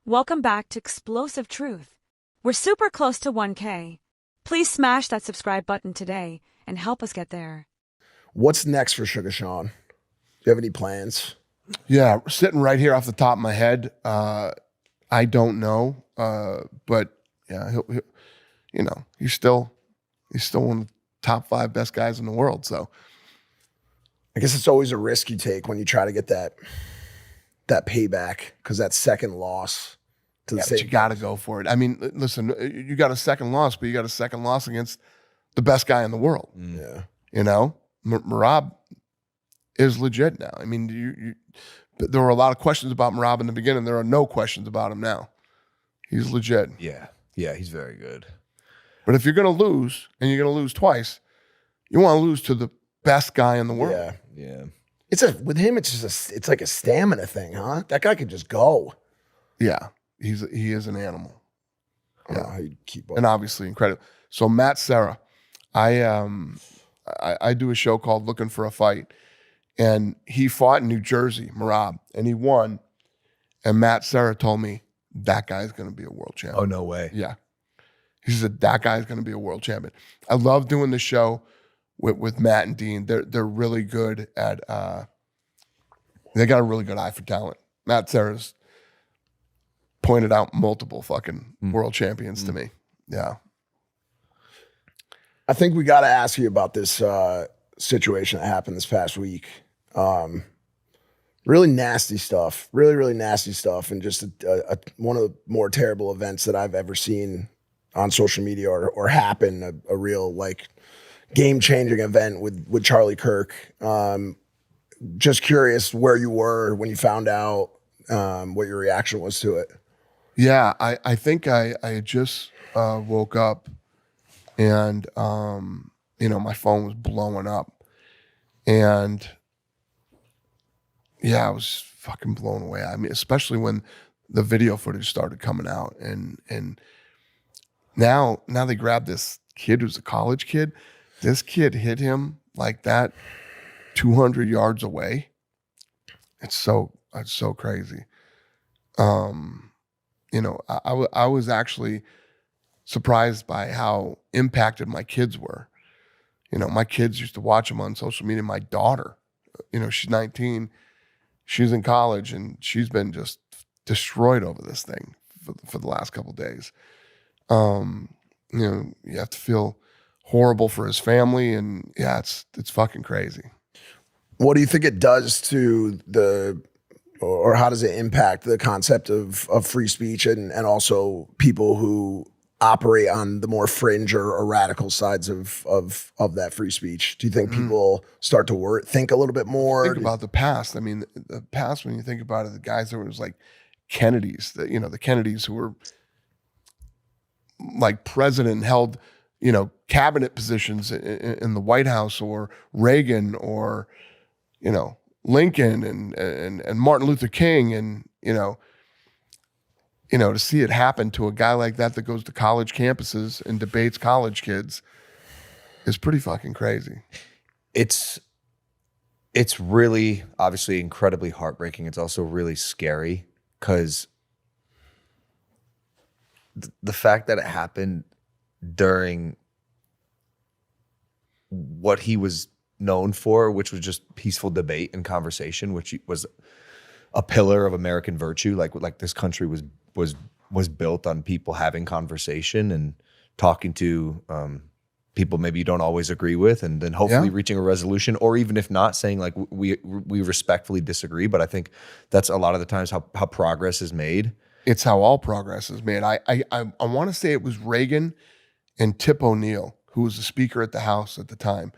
Welcome back to Explosive Truth. We're super close to 1K. Please smash that subscribe button today and help us get there. What's next for Sugar Sean? Do you have any plans? Yeah, sitting right here off the top of my head, I don't know, but yeah, he's still one of the top 5 best guys in the world. So I guess it's always a risk you take when you try to get that payback, because that second loss to the but you got to go for it. I mean, listen, you got a second loss, but you got a second loss against the best guy in the world. Yeah, Merab is legit now. I mean, there were a lot of questions about Merab in the beginning. There are no questions about him now. He's legit. Yeah, he's very good. But if you're going to lose, and you're going to lose twice, you want to lose to the best guy in the world. Yeah. with him. It's like a stamina thing, huh? That guy could just go. Yeah, he is an animal. Yeah, he'd keep up. And obviously incredible. So Matt Serra, I do a show called Looking for a Fight, and he fought in New Jersey, Merab, and he won. And Matt Serra told me that guy's going to be a world champion. Oh, no way. Yeah, he said that guy's going to be a world champion. I love doing the show with Matt and Dean. They're really good at. They got a really good eye for talent. Matt Serra's pointed out multiple fucking world champions to me. Yeah. I think we got to ask you about this situation that happened this past week. Really nasty stuff. Really, really nasty stuff. And just one of the more terrible events that I've ever seen on social media or happen. A real game-changing event with Charlie Kirk. Just curious where you were when you found out, what your reaction was to it. Yeah, I think I had just woke up, and my phone was blowing up, and yeah, I was fucking blown away. I mean, especially when the video footage started coming out, and now they grabbed this kid who's a college kid. This kid hit him like that 200 yards away. It's so crazy. I was actually surprised by how impacted my kids were. My kids used to watch him on social media. My daughter, she's 19, she's in college, and she's been just destroyed over this thing for the last couple of days. You have to feel horrible for his family, and yeah, it's fucking crazy. What do you think it does to or how does it impact the concept of free speech and also people who operate on the more fringe or radical sides of that free speech? Do you think people start to think a little bit more? Think about the past. I mean, the past, when you think about it, the guys that was like Kennedys, the Kennedys who were like president, held, cabinet positions in the White House, or Reagan, or, Lincoln and Martin Luther King, and, to see it happen to a guy like that goes to college campuses and debates college kids is pretty fucking crazy. It's really, obviously, incredibly heartbreaking. It's also really scary, because the fact that it happened during what he was known for, which was just peaceful debate and conversation, which was a pillar of American virtue. Like this country was built on people having conversation and talking to people maybe you don't always agree with, and then hopefully reaching a resolution, or even if not, saying like we respectfully disagree. But I think that's a lot of the times how progress is made. It's how all progress is made. I want to say it was Reagan and Tip O'Neill, who was the Speaker at the House at the time.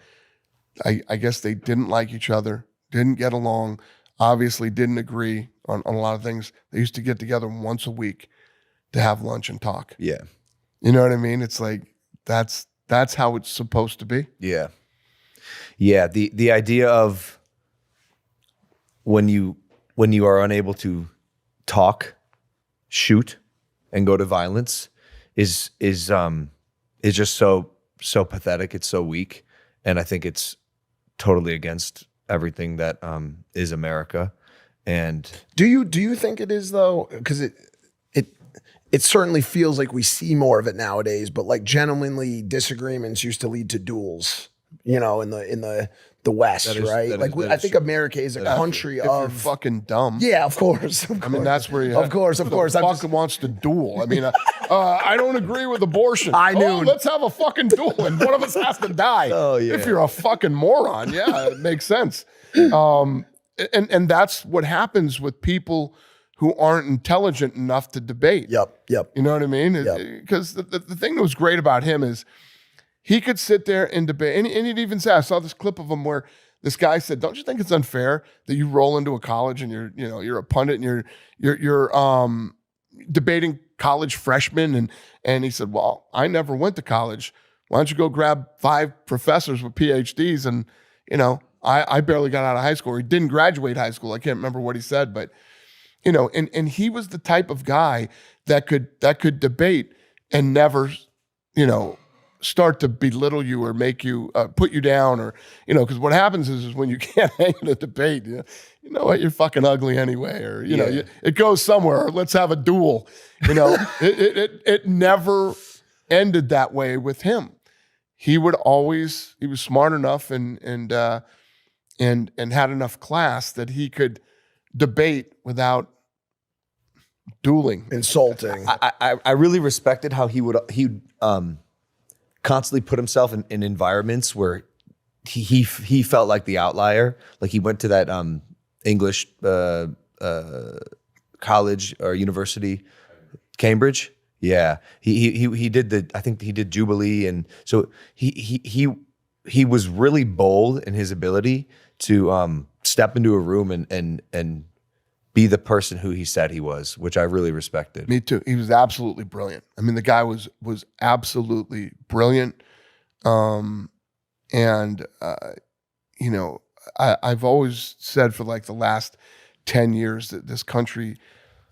I guess they didn't like each other, didn't get along, obviously didn't agree on a lot of things. They used to get together once a week to have lunch and talk. Yeah. You know what I mean? It's like, that's how it's supposed to be. Yeah. Yeah. The idea of when you are unable to talk, shoot, and go to violence is just so pathetic. It's so weak. And I think it's totally against everything that is America. And do you think it is, though? Because it certainly feels like we see more of it nowadays, but like gentlemanly disagreements used to lead to duels, in the West, right? I think America is a country if of you're fucking dumb. Yeah, of course. I mean, that's where you Of course. Who I'm fucking wants to duel. I mean, I don't agree with abortion. I knew. Let's have a fucking duel, and one of us has to die. Oh, yeah. If you're a fucking moron, yeah, it makes sense. And that's what happens with people who aren't intelligent enough to debate. Yep. You know what I mean? Yep. Because the thing that was great about him is he could sit there and debate. And he'd even say, I saw this clip of him where this guy said, "Don't you think it's unfair that you roll into a college and you're a pundit and you're debating college freshmen?" And he said, "Well, I never went to college. Why don't you go grab 5 professors with PhDs?" And I barely got out of high school. Or he didn't graduate high school. I can't remember what he said, but and he was the type of guy that could debate and never, start to belittle you or make you put you down, or because what happens is when you can't hang in a debate, you know what, you're fucking ugly anyway, or it goes somewhere. Or let's have a duel. It never ended that way with him. He was smart enough and had enough class that he could debate without dueling, insulting. I really respected how he would constantly put himself in environments where he felt like the outlier. Like he went to that English college or university, Cambridge. Yeah, he did I think he did Jubilee, and so he was really bold in his ability to step into a room and be the person who he said he was, which I really respected. Me too. He was absolutely brilliant. I mean, the guy was absolutely brilliant. I've always said for like the last 10 years that this country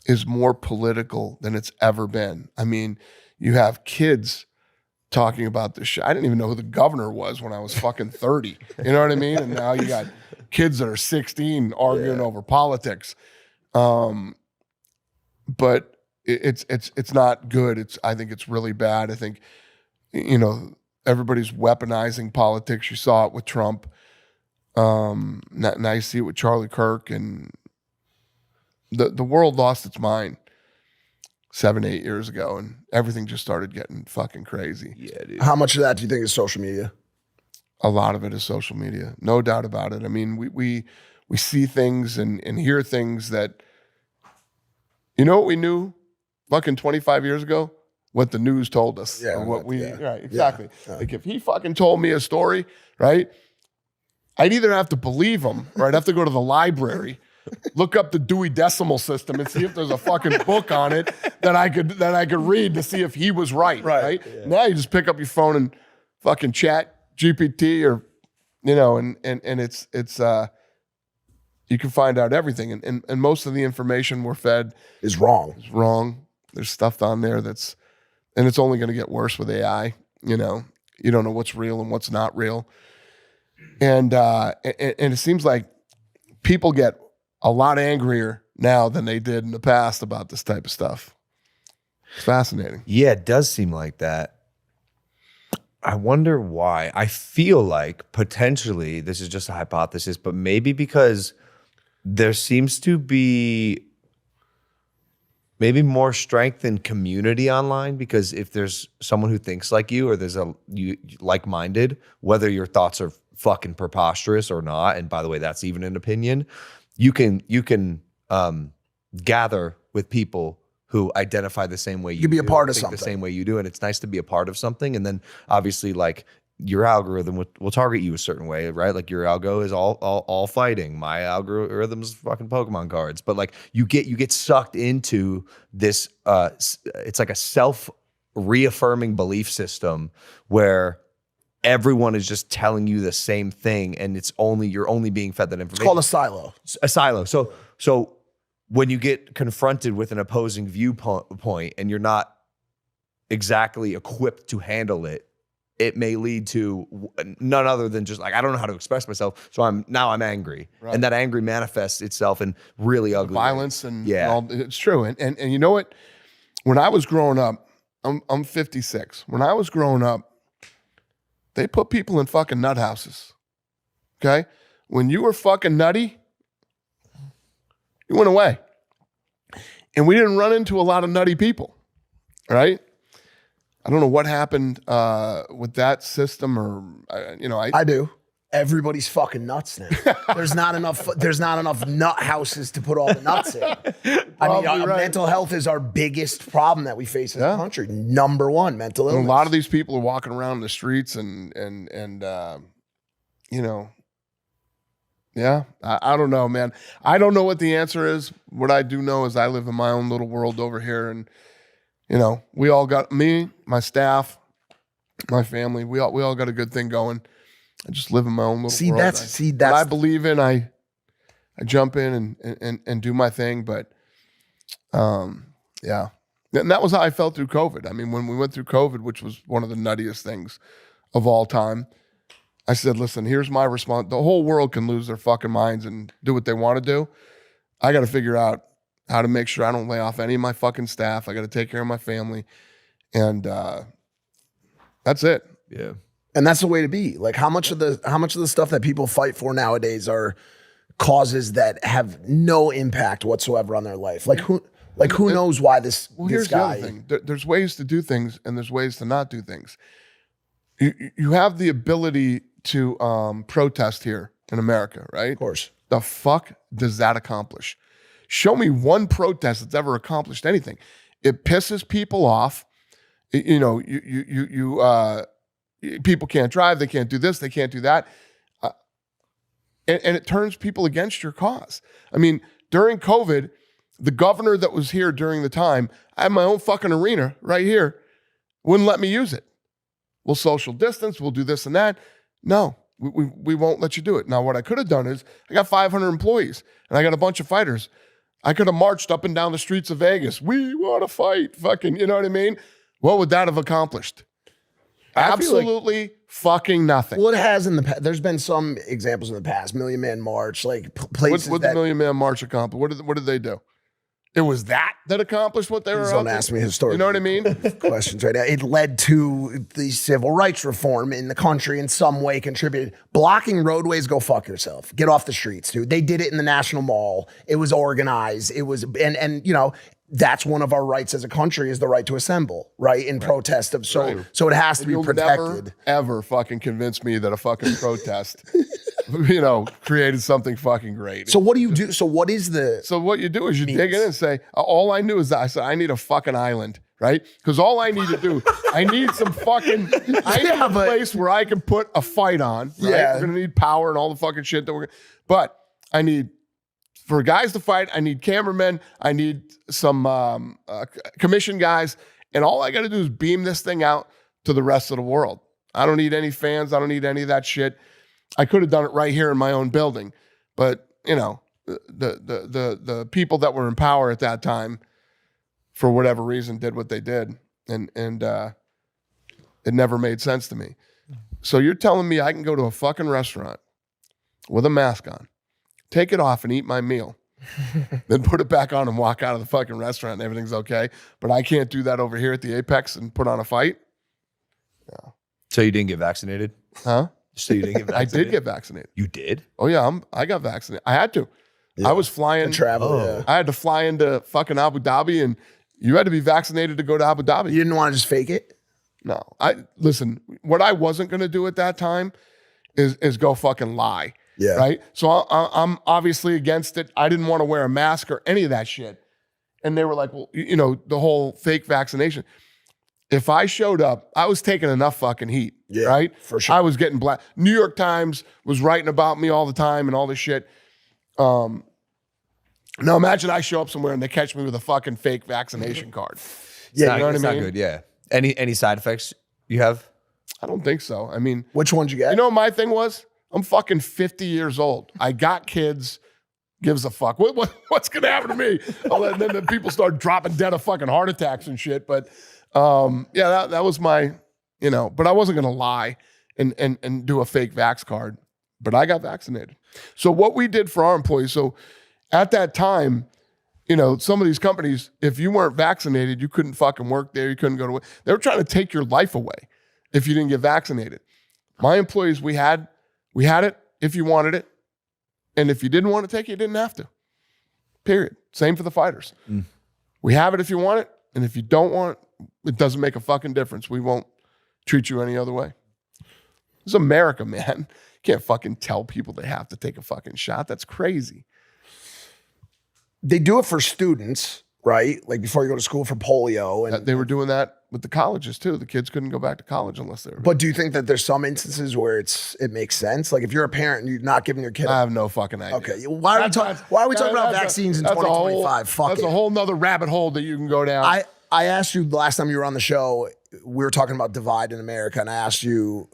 is more political than it's ever been. I mean, you have kids talking about this shit. I didn't even know who the governor was when I was fucking 30. You know what I mean? And now you got kids that are 16 arguing over politics. But it's not good. I think it's really bad. I think, everybody's weaponizing politics. You saw it with Trump. Now you see it with Charlie Kirk, and the world lost its mind 7-8 years ago, and everything just started getting fucking crazy. Yeah, dude. How much of that do you think is social media? A lot of it is social media, no doubt about it. I mean, we see things and hear things that, what we knew fucking 25 years ago? What the news told us. Yeah. Right, exactly. Yeah. Like if he fucking told me a story, right? I'd either have to believe him or I'd have to go to the library, look up the Dewey Decimal System and see if there's a fucking book on it that I could read to see if he was right. Right? Yeah. Now you just pick up your phone and fucking chat GPT or, and it's you can find out everything. And most of the information we're fed is wrong. There's stuff on there and it's only going to get worse with AI. You don't know what's real and what's not real. And it seems like people get a lot angrier now than they did in the past about this type of stuff. It's fascinating. Yeah, it does seem like that. I wonder why. I feel like potentially this is just a hypothesis, but maybe because there seems to be maybe more strength in community online, because if there's someone who thinks like you, or there's you like-minded, whether your thoughts are fucking preposterous or not, and by the way, that's even an opinion, you can gather with people who identify the same way you be a part of think something the same way you do, and it's nice to be a part of something. And then obviously, like, your algorithm will target you a certain way, right? Like your algo is all fighting. My algorithm is fucking Pokemon cards. But like you get sucked into this. It's like a self-reaffirming belief system where everyone is just telling you the same thing, and you're only being fed that information. It's called a silo. A silo. So when you get confronted with an opposing viewpoint and you're not exactly equipped to handle it, it may lead to none other than just like, I don't know how to express myself, so I'm angry. Right. And that anger manifests itself in really ugly violence ways. And all, it's true. And you know what? when I was growing up, I'm 56. When I was growing up, they put people in fucking nut houses. Okay? When you were fucking nutty, you went away. And we didn't run into a lot of nutty people, right? I don't know what happened with that system, or I do. Everybody's fucking nuts now. There's not enough nut houses to put all the nuts in. I mean, right. mental health is our biggest problem that we face as a country. Number one, mental illness. And a lot of these people are walking around the streets and yeah, I don't know, man. I don't know what the answer is. What I do know is I live in my own little world over here, and we all got me, my staff, my family. We all got a good thing going. I just live in my own little world. What I believe in, I jump in and do my thing. But yeah, and that was how I felt through COVID. I mean, when we went through COVID, which was one of the nuttiest things of all time, I said, listen, here's my response. The whole world can lose their fucking minds and do what they want to do. I got to figure out how to make sure I don't lay off any of my fucking staff. I got to take care of my family. And that's it. Yeah. And that's the way to be. Like, how much of the stuff that people fight for nowadays are causes that have no impact whatsoever on their life? Like who knows why this here's guy? The other thing. There's ways to do things and there's ways to not do things. You have the ability to protest here in America, right? Of course. The fuck does that accomplish? Show me one protest that's ever accomplished anything. It pisses people off. People can't drive. They can't do this. They can't do that. And it turns people against your cause. I mean, during COVID, the governor that was here during the time, I had my own fucking arena right here, wouldn't let me use it. We'll social distance. We'll do this and that. No, we won't let you do it. Now, what I could have done is I got 500 employees and I got a bunch of fighters. I could have marched up and down the streets of Vegas. We want to fight. Fucking, you know what I mean? What would that have accomplished? Absolutely fucking nothing. Well, it has in the past. There's been some examples in the past. Million Man March, like places. What the Million Man March accomplished? What did they do? It was that accomplished what they were. Don't ask me historical. You know what I mean? Questions right now. It led to the civil rights reform in the country in some way. Contributed. Blocking roadways. Go fuck yourself. Get off the streets, dude. They did it in the National Mall. It was organized. It was and that's one of our rights as a country is the right to assemble, right? In protest of so it has to be protected. Never, ever fucking convince me that a fucking protest, created something fucking great. So what do you do? So what is the? So what you do is you dig in and say, all I knew is that I said, I need a fucking island, right? Because all I need to do, I need some fucking, I need a place where I can put a fight on, right? Yeah. We're going to need power and all the fucking shit but I need, for guys to fight, I need cameramen. I need some commission guys. And all I got to do is beam this thing out to the rest of the world. I don't need any fans. I don't need any of that shit. I could have done it right here in my own building. But, the people that were in power at that time, for whatever reason, did what they did. And it never made sense to me. So you're telling me I can go to a fucking restaurant with a mask on, take it off and eat my meal, then put it back on and walk out of the fucking restaurant and everything's okay. But I can't do that over here at the Apex and put on a fight? Yeah. So you didn't get vaccinated? Huh? So you didn't get vaccinated? I did get vaccinated. You did? Oh, yeah. I got vaccinated. I had to. Yeah. I was flying. Travel. Yeah. I had to fly into fucking Abu Dhabi, and you had to be vaccinated to go to Abu Dhabi. You didn't want to just fake it? No. Listen, what I wasn't going to do at that time is go fucking lie. Yeah. Right? So I'm obviously against it. I didn't want to wear a mask or any of that shit. And they were like, well, the whole fake vaccination. If I showed up, I was taking enough fucking heat. Yeah, right? for sure. I was getting black. New York Times was writing about me all the time and all this shit. Now imagine I show up somewhere and they catch me with a fucking fake vaccination card. Yeah, you know what I it's mean? not good. Yeah. Any side effects you have? I don't think so. I mean, which one'd you get? You know what my thing was? I'm fucking 50 years old. I got kids. Gives a fuck. What's going to happen to me? And then people start dropping dead of fucking heart attacks and shit. But that was my, but I wasn't going to lie and do a fake vax card. But I got vaccinated. So what we did for our employees, so at that time, you know, some of these companies, if you weren't vaccinated, you couldn't fucking work there. You couldn't go to work. They were trying to take your life away if you didn't get vaccinated. My employees, we had it if you wanted it. And if you didn't want to take it, you didn't have to. Period. Same for the fighters. We have it if you want it. And if you don't want it, it doesn't make a fucking difference. We won't treat you any other way. It's America, man. You can't fucking tell people they have to take a fucking shot. That's crazy. They do it for students, right? Like before you go to school for polio. And They were doing that with the colleges too. The kids couldn't go back to college unless they were. But do you think that there's some instances where it makes sense? Like if you're a parent and you're not giving your kid. I have no fucking idea. Okay, why are we talking about vaccines in 2025? That's a whole nother rabbit hole that you can go down. I asked you the last time you were on the show, we were talking about divide in America, and I asked you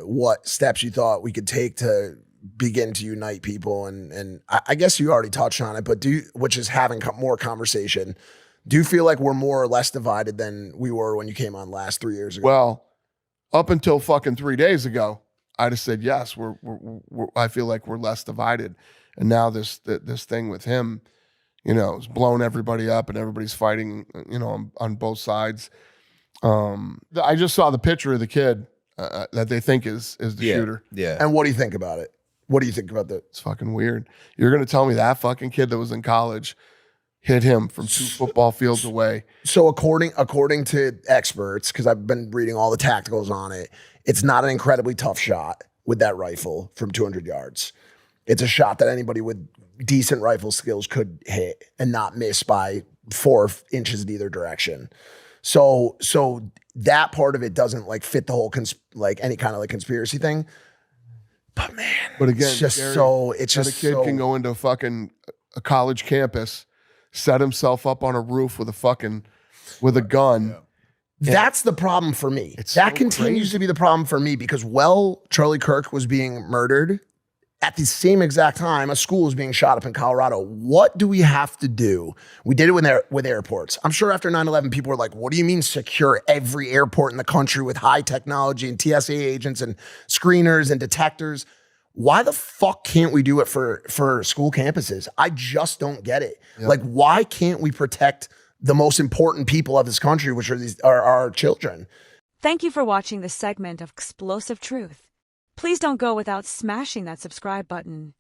what steps you thought we could take to begin to unite people, and I guess you already touched on it, but which is having more conversation. Do you feel like we're more or less divided than we were when you came on last 3 years ago? Well, up until fucking 3 days ago, I just said yes. I feel like we're less divided, and now this thing with him, you know, it's blown everybody up, and everybody's fighting, you know, on both sides. I just saw the picture of the kid that they think is the shooter. Yeah. And what do you think about it? What do you think about that? It's fucking weird. You're gonna tell me that fucking kid that was in college hit him from 2 football fields away? So according to experts, because I've been reading all the tacticals on it, it's not an incredibly tough shot with that rifle from 200 yards. It's a shot that anybody with decent rifle skills could hit and not miss by 4 inches in either direction. So that part of it doesn't like fit the whole any kind of like conspiracy thing. But man, again, it's just Gary, so a kid can go into fucking a college campus, set himself up on a roof with a gun. That's the problem for me. That so continues crazy. to be the problem for me because Charlie Kirk was being murdered. At the same exact time, a school is being shot up in Colorado. What do we have to do? We did it with airports. I'm sure after 9/11, people were like, what do you mean secure every airport in the country with high technology and TSA agents and screeners and detectors? Why the fuck can't we do it for school campuses? I just don't get it. Yep. Like, why can't we protect the most important people of this country, which are our children? Thank you for watching this segment of Explosive Truth. Please don't go without smashing that subscribe button.